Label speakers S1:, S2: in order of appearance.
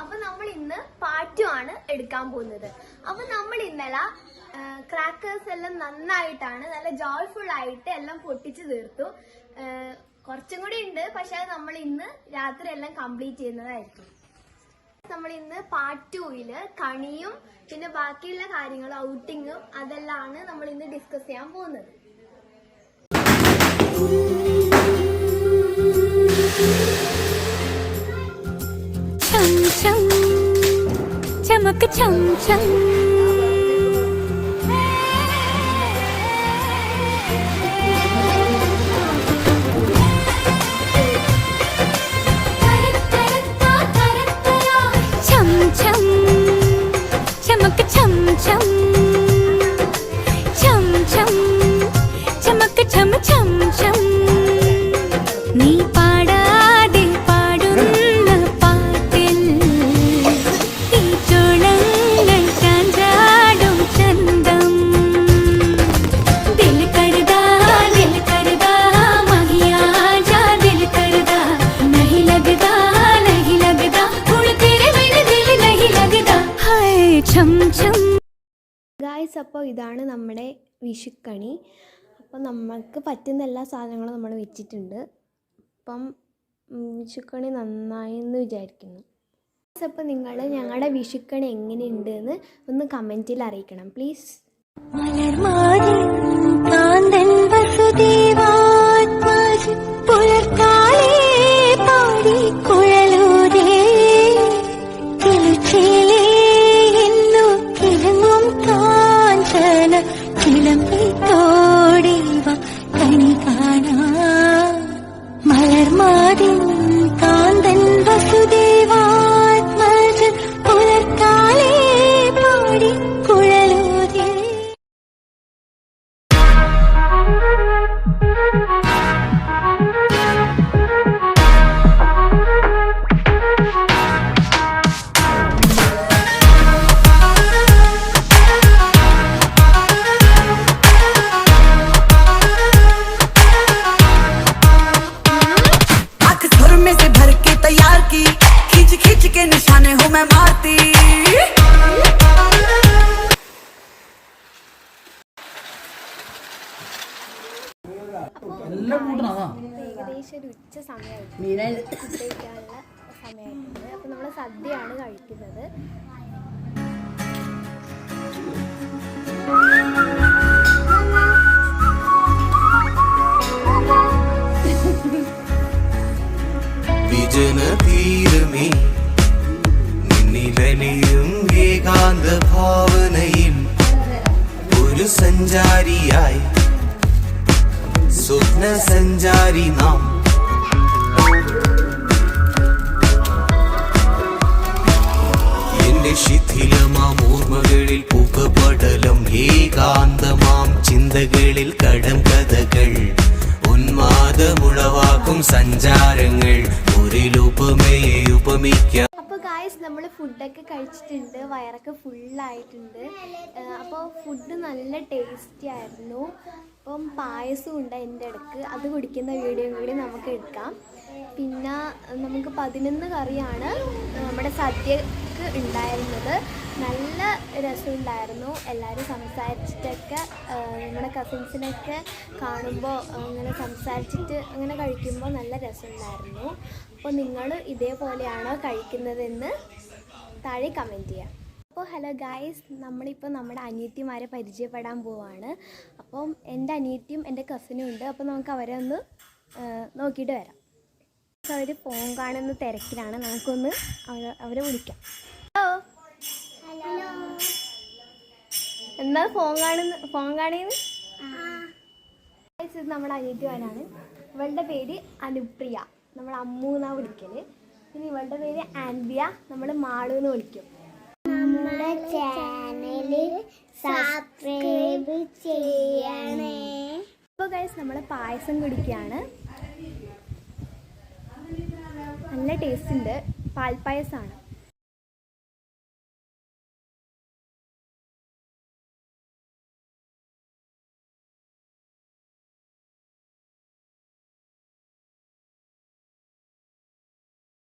S1: അപ്പൊ നമ്മൾ ഇന്ന് പാട്ടുമാണ് എടുക്കാൻ പോകുന്നത്. അപ്പൊ നമ്മൾ ഇന്നലെ ക്രാക്കേഴ്സ് എല്ലാം നന്നായിട്ടാണ് നല്ല ജോയ്ഫുൾ ആയിട്ട് എല്ലാം പൊട്ടിച്ചു തീർത്തു. കുറച്ചും കൂടി ഉണ്ട്, പക്ഷെ അത് നമ്മൾ ഇന്ന് രാത്രി എല്ലാം കംപ്ലീറ്റ് ചെയ്യുന്നതായിരിക്കും. നമ്മൾ ഇന്ന് പാർട്ട് 2 കണിയും പിന്നെ ബാക്കിയുള്ള കാര്യങ്ങളും ഔട്ടിങ്ങും അതെല്ലാമാണ് നമ്മൾ ഇന്ന് ഡിസ്കസ് ചെയ്യാൻ പോകുന്നത്.
S2: चमक चम चम चम चम चमक चम चम चम चम चमक चम चम चम नी പാടാതെ പാടുന്ന പാട്ടിൽ ഈ ചുളങ്ങൾ ചാഞ്ചാടും ചന്തം ദിൽ കരുതാ മഹിയാ ജാ ദിൽ കരുതാ नहीं लगता हुण तेरे बिन दिल नहीं लगता हाय छम छम.
S1: ഗായ്സ്, അപ്പോൾ ഇതാണ് നമ്മുടെ വിഷുക്കണി. അപ്പോൾ നമുക്ക് പറ്റുന്ന എല്ലാ സാധനങ്ങളും നമ്മൾ വെച്ചിട്ടുണ്ട്. അപ്പം വിഷുക്കണി നന്നായി എന്ന് വിചാരിക്കുന്നു. അപ്പോൾ നിങ്ങൾ ഞങ്ങളുടെ വിഷുക്കണി എങ്ങനെയുണ്ട് എന്ന് ഒന്ന് കമൻറ്റിൽ അറിയിക്കണം പ്ലീസ്.
S3: निशाने हूँ मैं मारती
S1: ഏകദേശം ഒരു ഉച്ച സമയമായിട്ടുണ്ട്. അപ്പൊ നമ്മള് സദ്യയാണ് കഴിക്കുന്നത്.
S4: വിജനതീരമേ നിന്നിലലിയും ഏകാന്ത ഭാവനയിൽ ഒരു സഞ്ചാരിയായി സ്വപ്ന സഞ്ചാരി നാം എന്റെ ശിഥിലമാം ഓർമ്മകളിൽ പുകപടലം ഏകാന്തമാം ചിന്തകളിൽ കടം കഥകൾ ഉന്മാദമുളവാക്കും സഞ്ചാരങ്ങൾ ഒരിലുപമയെ ഉപമിക്കാം.
S1: അപ്പോൾ ഗായ്സ്, നമ്മൾ ഫുഡൊക്കെ കഴിച്ചിട്ടുണ്ട്, വയറൊക്കെ ഫുള്ളായിട്ടുണ്ട്. അപ്പോൾ ഫുഡ് നല്ല ടേസ്റ്റി ആയിരുന്നു. അപ്പം പായസം ഉണ്ട് എൻ്റെ ഇടയ്ക്ക്, അത് കുടിക്കുന്ന വീഡിയോ കൂടി നമുക്ക് എടുക്കാം. പിന്നെ നമുക്ക് 11 കറിയാണ് നമ്മുടെ സദ്യക്ക് ഉണ്ടായിരുന്നത്. നല്ല രസമുണ്ടായിരുന്നു. എല്ലാവരും സംസാരിച്ചിട്ടൊക്കെ നമ്മുടെ കസിൻസിനൊക്കെ കാണുമ്പോൾ അങ്ങനെ സംസാരിച്ചിട്ട് അങ്ങനെ കഴിക്കുമ്പോൾ നല്ല രസമുണ്ടായിരുന്നു. അപ്പോൾ നിങ്ങൾ ഇതേപോലെയാണോ കഴിക്കുന്നതെന്ന് താഴെ കമൻറ്റ് ചെയ്യാം. അപ്പോൾ ഹലോ ഗായ്സ്, നമ്മളിപ്പോൾ നമ്മുടെ അനിയത്തിമാരെ പരിചയപ്പെടാൻ പോവാണ്. അപ്പം എൻ്റെ അനിയത്തിയും എൻ്റെ കസിനും ഉണ്ട്. അപ്പോൾ നമുക്ക് അവരെ ഒന്ന് നോക്കിയിട്ട് വരാം. അവർ ഫോൺ കാണുന്ന തിരക്കിലാണ്. നമുക്കൊന്ന് അവരെ വിളിക്കാം. ഹലോ, എന്താ ഫോൺ കാണുന്നത്? ഇത് നമ്മുടെ അനിയത്തിമാരാണ്. ഇവളുടെ പേര് അനുപ്രിയ, നമ്മൾ അമ്മു എന്നാ വിളിക്കല്. പിന്നെ ഇവളുടെ പേര് ആൻബിയ, നമ്മൾ മാളു എന്ന് വിളിക്കും.
S5: നമ്മുടെ ചാനല് സബ്സ്ക്രൈബ് ചെയ്യണേ.
S1: അപ്പോൾ ഗൈസ്, നമ്മൾ പായസം കുടിക്കുകയാണ്. നല്ല ടേസ്റ്റ് ഉണ്ട്. പാൽപ്പായസമാണ്.